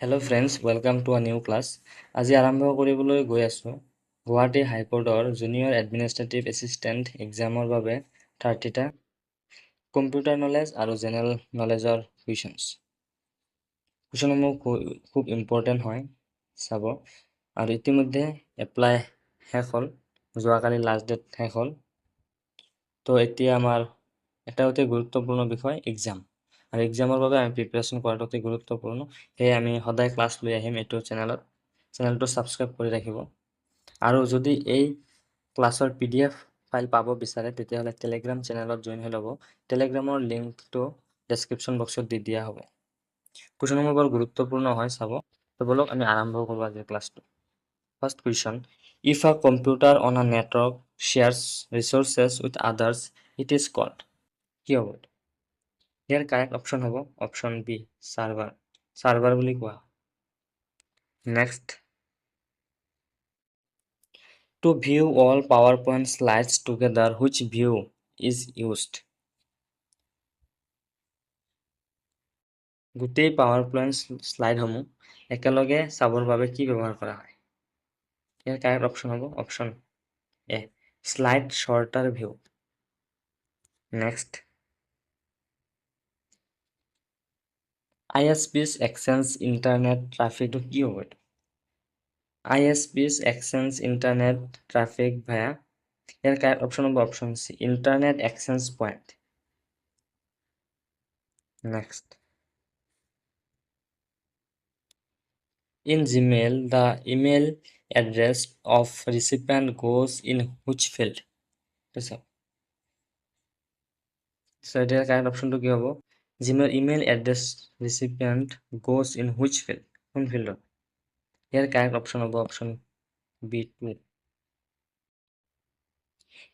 Hello' friends, welcome to a new class. আজি আৰম্ভ কৰিবলৈ গৈ আছোঁ গুৱাহাটী হাইকোৰ্টৰ জুনিয়ৰ এডমিনিষ্ট্ৰেটিভ এছিষ্টেণ্ট এক্সামৰ বাবে 30টা কম্পিউটাৰ নলেজ আৰু জেনেৰেল নলেজৰ কুৱেশ্যনসমূহ খুব ইম্পৰ্টেণ্ট হয় চাব। আৰু ইতিমধ্যে এপ্লাই শেষ হ'ল, যোৱাকালি লাষ্ট ডেট শেষ হ'ল। তো এতিয়া আমাৰ এটা অতি গুৰুত্বপূৰ্ণ বিষয় এক্সাম, আৰু এক্সামৰ বাবে আমি প্ৰিপাৰেশ্যন কৰাটো অতি গুৰুত্বপূৰ্ণ। সেয়ে আমি সদায় ক্লাছ লৈ আহিম এইটো চেনেলটো ছাবস্ক্ৰাইব কৰি ৰাখিব। আৰু যদি এই ক্লাছৰ PDF ফাইল পাব বিচাৰে তেতিয়াহ'লে টেলিগ্ৰাম চেনেলত জইন হৈ ল'ব। টেলিগ্ৰামৰ লিংকটো ডেছক্ৰিপশ্যন বক্সত দি দিয়া হ'ব। কুৱেশ্যনসমূহ বৰ গুৰুত্বপূৰ্ণ হয় চাব। তো বলক আমি আৰম্ভ কৰোঁ আজিৰ ক্লাছটো। First question, if a computer on a network shares resources with others it is called. কি হ'ব? ইয়াৰ কাৰেক্ট অপশ্যন হ'ব অপশ্যন বি, চাৰ্ভাৰ বুলি কোৱা। Next, to view all PowerPoint slides together, which view is used? গোটেই PowerPoint শ্লাইডসমূহ একেলগে চাবৰ বাবে কি ব্যৱহাৰ কৰা হয়? ইয়াৰ কাৰেক্ট অপশ্যন হ'ব option A, slide sorter view. Next, ISPs exchange internet ট্ৰাফিকটো কি হ'ব? ISPs এক্সচেঞ্জ ইণ্টাৰনেট ট্ৰাফিক ভায়া, ইয়াৰ কাৰেক্ট অপশ্যন হ'ব option C, internet exchange point. Next, in Gmail, the email address of recipient goes in which field? So এতিয়া correct অপশ্যনটো কি হ'ব? Gmail email address recipient goes in which field? কোন ফিল্ডত? ইয়াৰ correct option হ'ব option B2.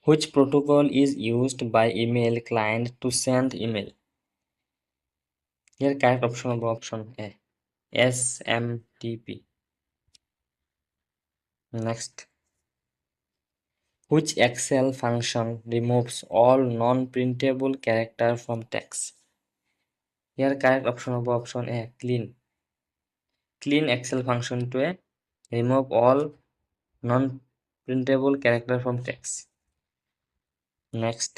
Which protocol is used by email client to send email? ইয়াৰ correct option হ'ব option A, SMTP. Next, which Excel function removes all non-printable character from text? Here correct option হ'ব option A, clean. Clean Excel functionটোৱে remove all non-printable character from text. Next,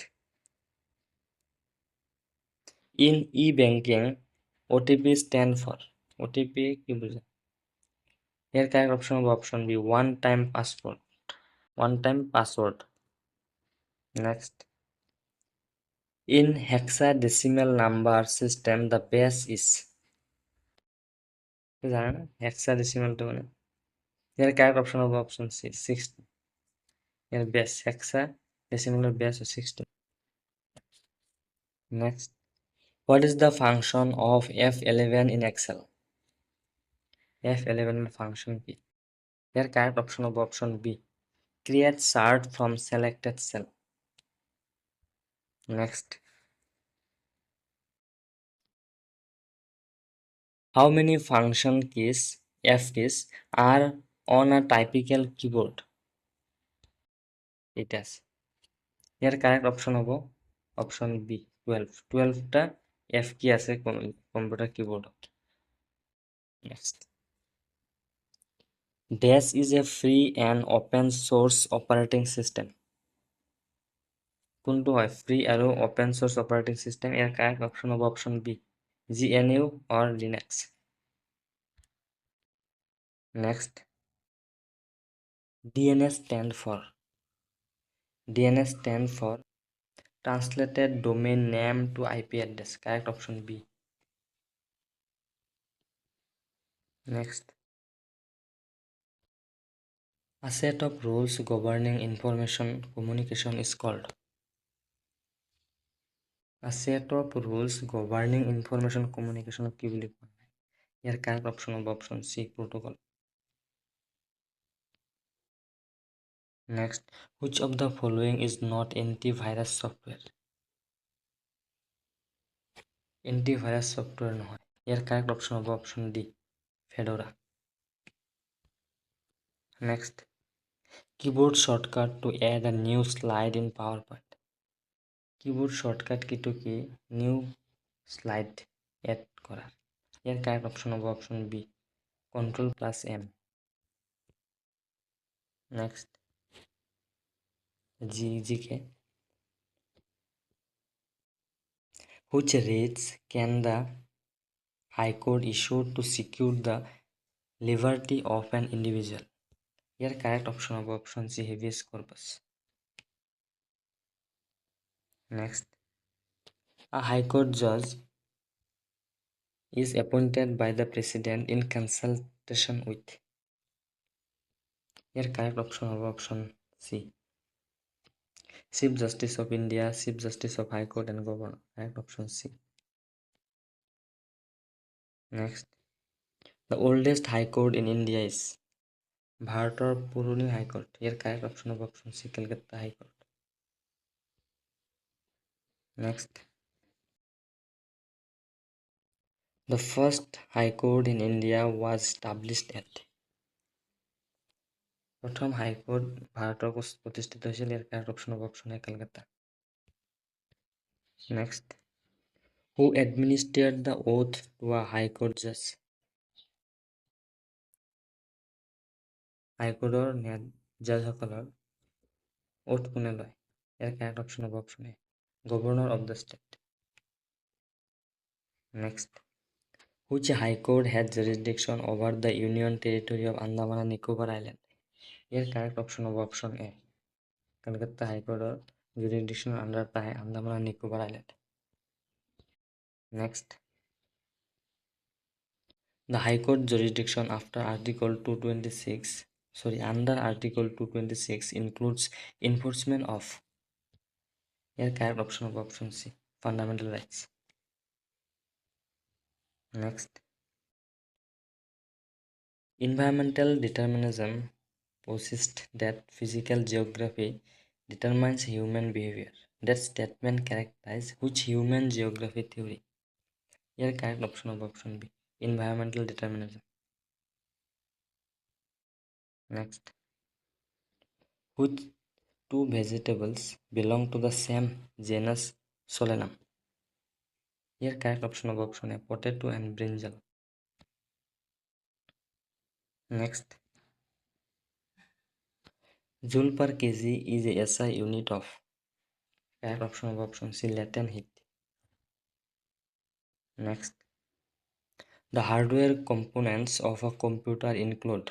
in e-banking OTP stand for? OTP কি বুঝে? Here correct option হ'ব option B, one time password. Next, in hexadecimal number system the base is? জানে না হেক্সাডেসিমালটো মানে? ইয়াৰ correct option হবে option C, 60। এর বেস হেক্সাডেসিমালের base 60। Next, what is the function of F11 in Excel? F11 এর ফাংশন কি? এর কারেক্ট অপশন হবে option B, create chart from selected cell. Next, how many function keys, F keys, are on a typical keyboard? It is. এর correct option হবে option B, 12টা F কি আছে computer কিবোর্ডত। Next, DAS is a free and open source operating system. কোনটো হয় free আৰু open source operating system? এর correct option হবে option B, GNU or Linux. Next, DNS stand for translated domain name to IP address. Correct option B. Next, a set of rules governing information communication is called? A set of rules governing information communication কি বুলি কোৱা হয়? ইয়াৰ correct option হ'ব option C, protocol. Next, which of the following is not antivirus software? Antivirus software নহয়। ইয়াৰ correct option হ'ব option D, Fedora. Next, keyboard shortcut to add a new slide in PowerPoint. Keyboard shortcut কিটো কি? New slide add করা। ইয়ার correct option হবে option B, control plus M. Next, GK. Which rates can the High Court issue to secure the liberty of an individual? Here correct option of option C, habeas corpus. Next, a High Court judge is appointed by the President in consultation with. Here correct option of option C, Chief Justice of India, Chief Justice of High Court and Governor. Correct option C. Next, the oldest High Court in India is ভারতের পুরনো high court. এর correct option হবে option C, Kolkata high court. Next, the first High Court in India was established at. প্রথম high court ভারতের প্রতিষ্ঠিত হয়েছিল। এর correct option হবে option A, Kolkata. Next, who administered the oath to a High Court judge? হাইকোর্টৰ জাজসকলৰ ওথ কোনে লয়? এর কারেক্ট অপশন হবে option A, governor of the state. Next, which High Court had jurisdiction over the Union Territory of Andaman and Nicobar Island? এর correct option হবে option A, Kolkata হাইকোর্টের jurisdiction under পায় Andaman and Nicobar Island. Next, the High Court jurisdiction after Article 226, under Article 226 includes enforcement of. এর correct option হবে option C, fundamental rights. Next, environmental determinism posits that physical geography determines human behavior. That statement characterizes which human geography theory? এর correct option হবে option B, environmental determinism. Next, which two vegetables belong to the same genus Solanum? Here correct option of option A, potato and brinjal. Next, joule per kg is a SI unit of. Correct option of option C, latent heat. Next, the hardware components of a computer include.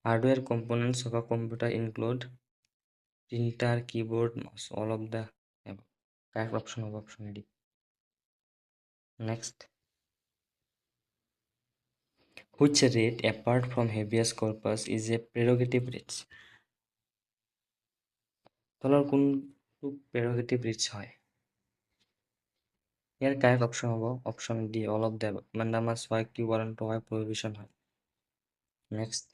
Hardware components of a computer include printer, keyboard, mouse, all of the above. Correct option of option D. Next, which writ apart from habeas corpus is a prerogative writ? তলৰ কোনটো prerogative writ হয়? ইয়াৰ correct option হ'ব option D, all of the above. Mandamus হয়, Q warrant হয়, prohibition হয়। Next,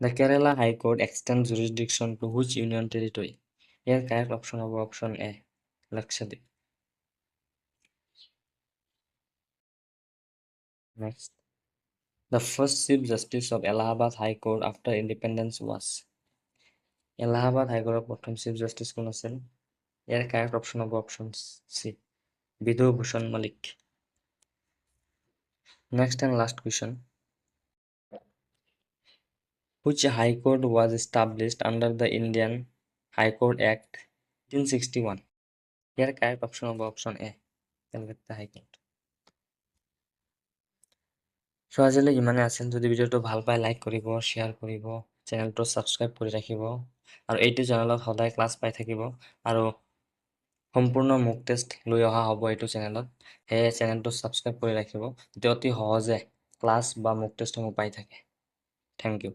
the Kerala High Court extends jurisdiction to which union territory? ইয়াৰ correct option হ'ব option A, Lakshadweep. Next, the first Chief Justice of Allahabad High Court after independence was. Allahabad হাইকোর্টের প্রথম chief justice কোন আছেন? এর correct option হবে option C, Bidhubhushan Malik. Next and last question, which High Court was established under the Indian High Court Act 1861? Here correct option হবে option A, Kolkata high court. So আজিলৈ ইমানে আছিল। যদি ভিডিঅ'টো ভাল পায় লাইক কৰিব, শ্বেয়াৰ কৰিব, চেনেলটো ছাবস্ক্ৰাইব কৰি ৰাখিব আৰু এইটো চেনেলত সদায় ক্লাছ পাই থাকিব আৰু সম্পূৰ্ণ মুক টেষ্ট লৈ অহা হ'ব এইটো চেনেলত। সেয়ে চেনেলটো ছাবস্ক্ৰাইব কৰি ৰাখিব, যাতে অতি সহজে ক্লাছ বা মুক টেষ্টসমূহ পাই থাকে। Thank you.